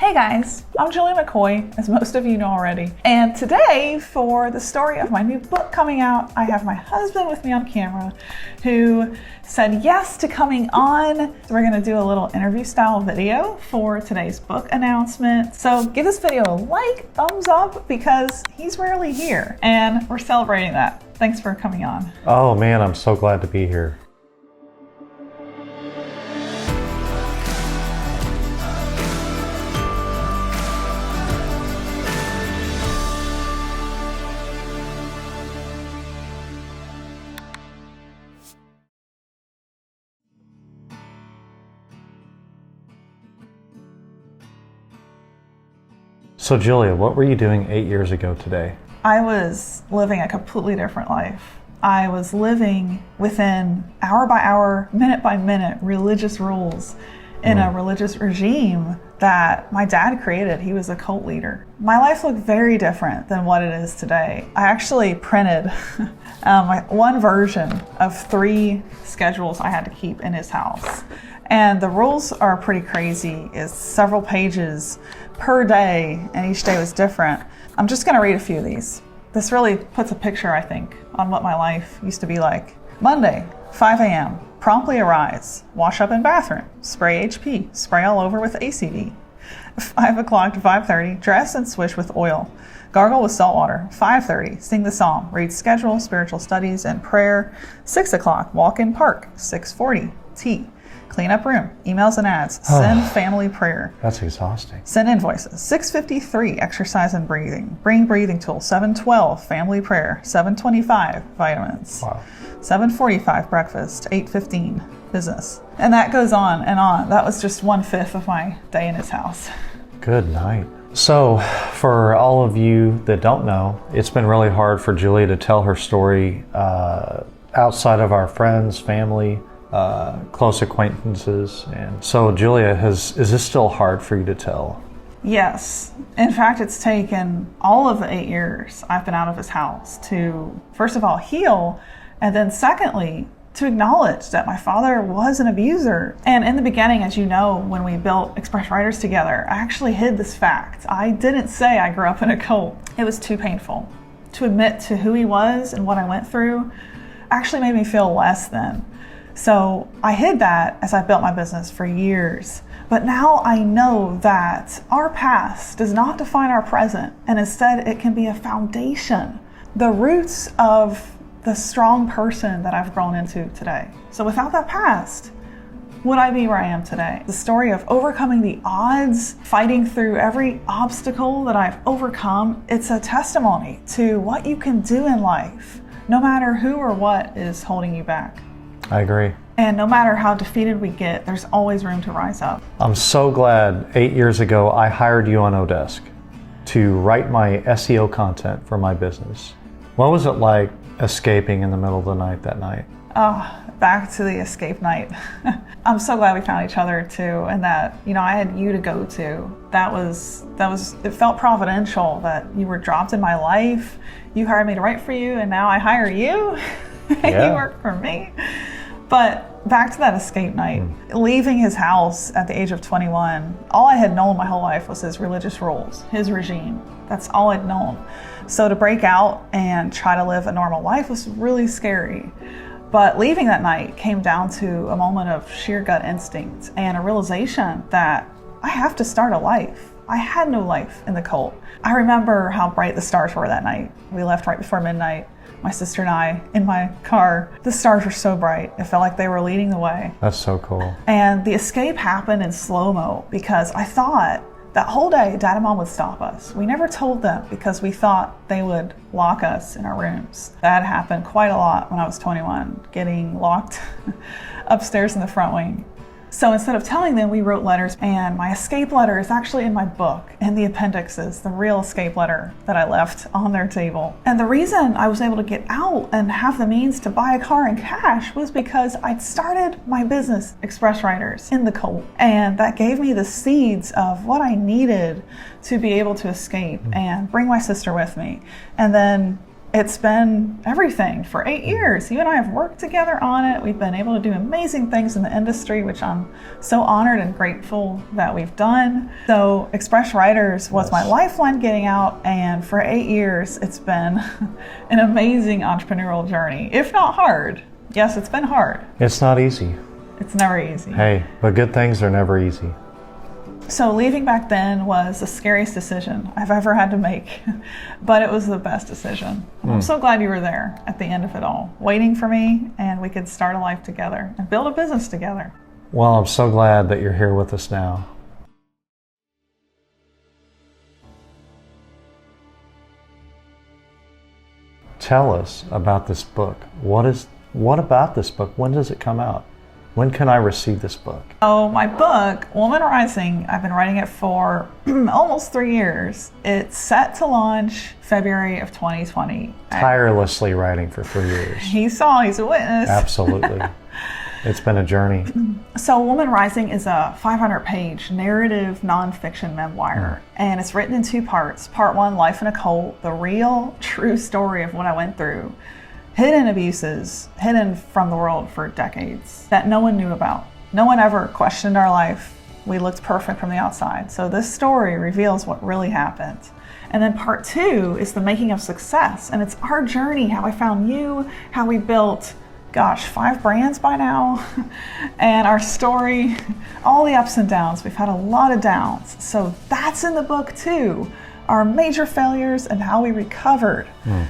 Hey guys, I'm Julie McCoy, as most of you know already. And today, for the story of my new book coming out, I have my husband with me on camera who said yes to coming on. So we're gonna do a little interview style video for today's book announcement. So give this video a like, thumbs up, because he's rarely here and we're celebrating that. Thanks for coming on. Oh man, I'm so glad to be here. So Julia, what were you doing 8 years ago today? I was living a completely different life. I was living within hour by hour, minute by minute religious rules in a religious regime that my dad created. He was a cult leader. My life looked very different than what it is today. I actually printed one version of 3 schedules I had to keep in his house. And the rules are pretty crazy. It's several pages per day, and each day was different. I'm just gonna read a few of these. This really puts a picture, I think, on what my life used to be like. Monday, 5 a.m., promptly arise, wash up in bathroom, spray HP, spray all over with ACV. 5 o'clock to 5:30, dress and swish with oil. Gargle with salt water. 5:30, sing the psalm, read schedule, spiritual studies, and prayer. 6 o'clock, walk in park. 6:40, tea. Clean up room, emails and ads, send family prayer. That's exhausting. Send invoices. 6:53, exercise and breathing. Bring breathing tool. 7:12, family prayer. 7:25, vitamins. Wow. 7:45, breakfast. 8:15, business. And that goes on and on. That was just 1/5 of my day in his house. Good night. So for all of you that don't know, it's been really hard for Julia to tell her story outside of our friends, family, close acquaintances. And so Julia, is this still hard for you to tell? Yes. In fact, it's taken all of the 8 years I've been out of his house to, first of all, heal, and then secondly, to acknowledge that my father was an abuser. And in the beginning, as you know, when we built Express Writers together, I actually hid this fact. I didn't say I grew up in a cult. It was too painful. To admit to who he was and what I went through actually made me feel less than. So I hid that as I built my business for years. But now I know that our past does not define our present, and instead it can be a foundation, the roots of the strong person that I've grown into today. So without that past, would I be where I am today? The story of overcoming the odds, fighting through every obstacle that I've overcome, it's a testimony to what you can do in life, no matter who or what is holding you back. I agree. And no matter how defeated we get, there's always room to rise up. I'm so glad 8 years ago I hired you on Odesk to write my SEO content for my business. What was it like escaping in the middle of the night that night? Oh, back to the escape night. I'm so glad we found each other too, and that, I had you to go to. It felt providential that you were dropped in my life. You hired me to write for you, and now I hire you. Yeah. You work for me. But back to that escape night, leaving his house at the age of 21, all I had known my whole life was his religious rules, his regime. That's all I'd known. So to break out and try to live a normal life was really scary. But leaving that night came down to a moment of sheer gut instinct and a realization that I have to start a life. I had no life in the cult. I remember how bright the stars were that night. We left right before midnight. My sister and I, in my car, the stars were so bright. It felt like they were leading the way. That's so cool. And the escape happened in slow-mo because I thought that whole day Dad and Mom would stop us. We never told them because we thought they would lock us in our rooms. That happened quite a lot when I was 21, getting locked upstairs in the front wing. So instead of telling them, we wrote letters, and my escape letter is actually in my book, in the appendixes, the real escape letter that I left on their table. And the reason I was able to get out and have the means to buy a car in cash was because I'd started my business, Express Writers, in the cult. And that gave me the seeds of what I needed to be able to escape and bring my sister with me. And then it's been everything for 8 years. You and I have worked together on it. We've been able to do amazing things in the industry, which I'm so honored and grateful that we've done. So Express Writers was my lifeline getting out, and for 8 years, it's been an amazing entrepreneurial journey, if not hard. Yes, it's been hard. It's not easy. It's never easy. Hey, but good things are never easy. So leaving back then was the scariest decision I've ever had to make, but it was the best decision. I'm so glad you were there at the end of it all, waiting for me, and we could start a life together and build a business together. Well, I'm so glad that you're here with us now. Tell us about this book. What about this book? When does it come out? When can I receive this book? Oh, my book, Woman Rising, I've been writing it for almost 3 years. It's set to launch February of 2020. Tirelessly writing for 3 years. He's a witness. Absolutely. It's been a journey. So Woman Rising is a 500-page narrative nonfiction memoir, and it's written in 2 parts. Part 1, Life in a Cult, the real, true story of what I went through. Hidden abuses, hidden from the world for decades, that no one knew about. No one ever questioned our life. We looked perfect from the outside. So this story reveals what really happened. And then part 2 is the making of success. And it's our journey, how I found you, how we built, 5 brands by now. And our story, all the ups and downs. We've had a lot of downs. So that's in the book too. Our major failures and how we recovered.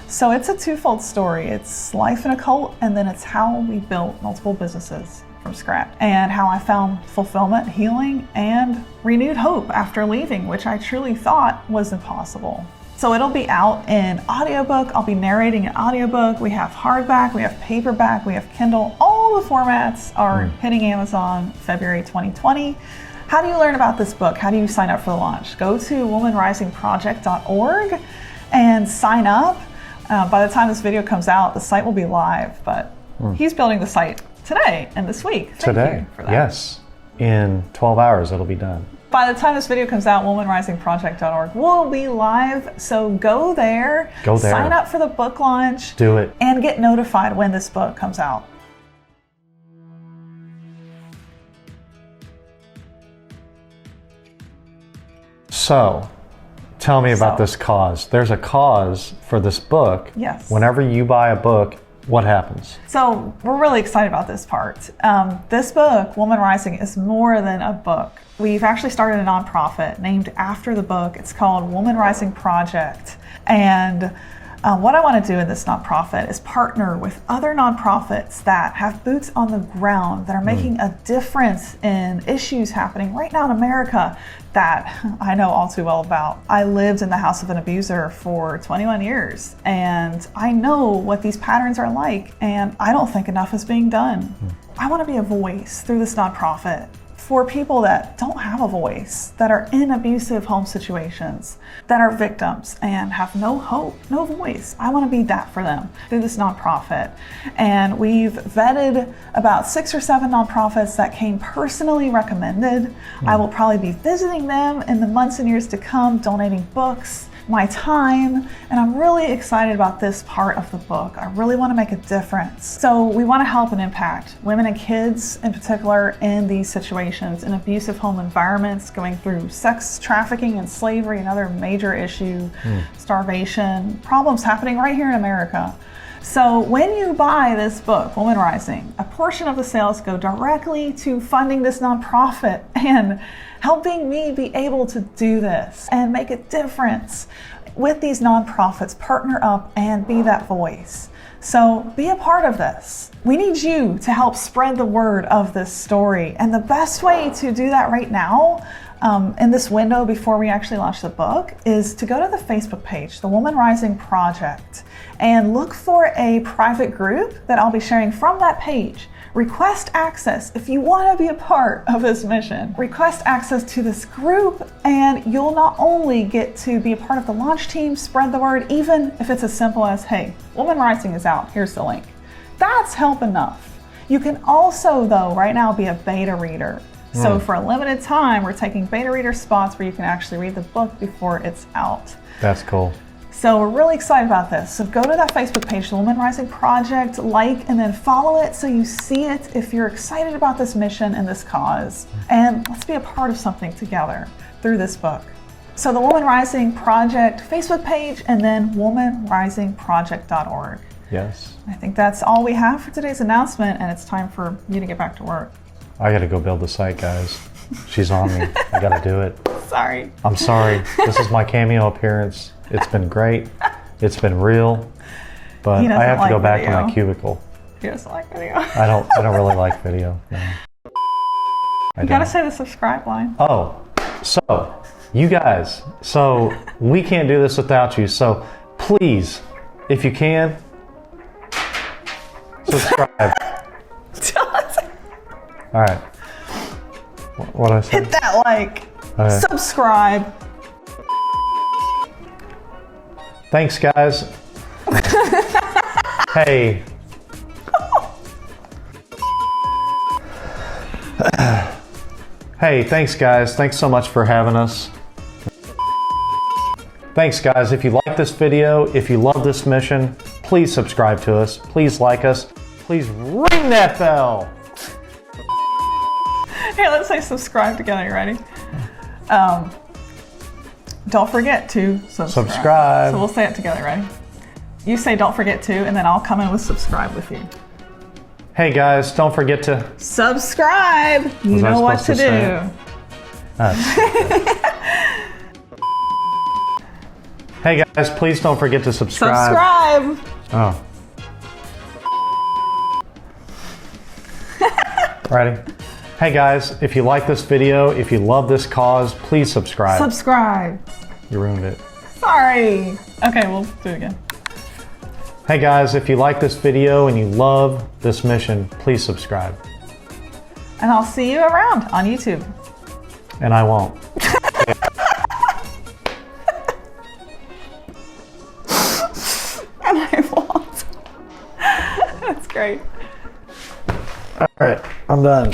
So it's a twofold story. It's life in a cult, and then it's how we built multiple businesses from scratch, and how I found fulfillment, healing, and renewed hope after leaving, which I truly thought was impossible. So it'll be out in audiobook. I'll be narrating an audiobook. We have hardback, we have paperback, we have Kindle. All the formats are hitting Amazon February 2020. How do you learn about this book? How do you sign up for the launch? Go to womanrisingproject.org and sign up. By the time this video comes out, the site will be live, but he's building the site today and this week. Thank you for that. Yes. In 12 hours, it'll be done. By the time this video comes out, womanrisingproject.org will be live. So go there, sign up for the book launch. Do it. And get notified when this book comes out. So, tell me about this cause. There's a cause for this book. Yes. Whenever you buy a book, what happens? So, we're really excited about this part. This book, Woman Rising, is more than a book. We've actually started a nonprofit named after the book. It's called Woman Rising Project. And what I want to do in this nonprofit is partner with other nonprofits that have boots on the ground, that are making a difference in issues happening right now in America that I know all too well about. I lived in the house of an abuser for 21 years, and I know what these patterns are like, and I don't think enough is being done. I want to be a voice through this nonprofit for people that don't have a voice, that are in abusive home situations, that are victims and have no hope, no voice. I want to be that for them through this nonprofit. And we've vetted about 6 or 7 nonprofits that came personally recommended. I will probably be visiting them in the months and years to come, donating books, my time, and I'm really excited about this part of the book. I really want to make a difference. So we want to help and impact women and kids in particular in these situations, in abusive home environments, going through sex trafficking and slavery, another major issue, starvation, problems happening right here in America. So when you buy this book, Woman Rising, a portion of the sales go directly to funding this nonprofit and helping me be able to do this and make a difference with these nonprofits, partner up and be that voice. So be a part of this. We need you to help spread the word of this story. And the best way to do that right now, in this window before we actually launch the book, is to go to the Facebook page, the Woman Rising Project, and look for a private group that I'll be sharing from that page. Request access if you want to be a part of this mission. Request access to this group, and you'll not only get to be a part of the launch team, spread the word, even if it's as simple as, hey, Woman Rising is out, here's the link. That's help enough. You can also, though, right now be a beta reader. So for a limited time, we're taking beta reader spots where you can actually read the book before it's out. That's cool. So we're really excited about this. So go to that Facebook page, the Women Rising Project, like, and then follow it so you see it if you're excited about this mission and this cause. And let's be a part of something together through this book. So the Woman Rising Project Facebook page, and then womanrisingproject.org. Yes. I think that's all we have for today's announcement, and it's time for you to get back to work. I got to go build the site, guys. She's on me. I got to do it. Sorry. I'm sorry. This is my cameo appearance. It's been great. It's been real. But I have to go back to my cubicle. He doesn't like video. I don't really like video. No. You gotta say the subscribe line. Oh, so you guys, so we can't do this without you. So please, if you can, subscribe. All right. What did I say? Hit that like. Okay. Subscribe. Thanks, guys. Hey. Hey, thanks, guys. Thanks so much for having us. Thanks, guys. If you like this video, if you love this mission, please subscribe to us. Please like us. Please ring that bell. Here, let's say subscribe together. You ready? Don't forget to subscribe. So we'll say it together. Ready? You say don't forget to, and then I'll come in with subscribe with you. Hey guys, don't forget to subscribe. You know what to do. Hey guys, please don't forget to subscribe. Subscribe. Oh. Ready? Hey guys, if you like this video, if you love this cause, please subscribe. Subscribe. You ruined it. Sorry. Okay, we'll do it again. Hey guys, if you like this video and you love this mission, please subscribe. And I'll see you around on YouTube. And I won't. And I won't. That's great. All right, I'm done.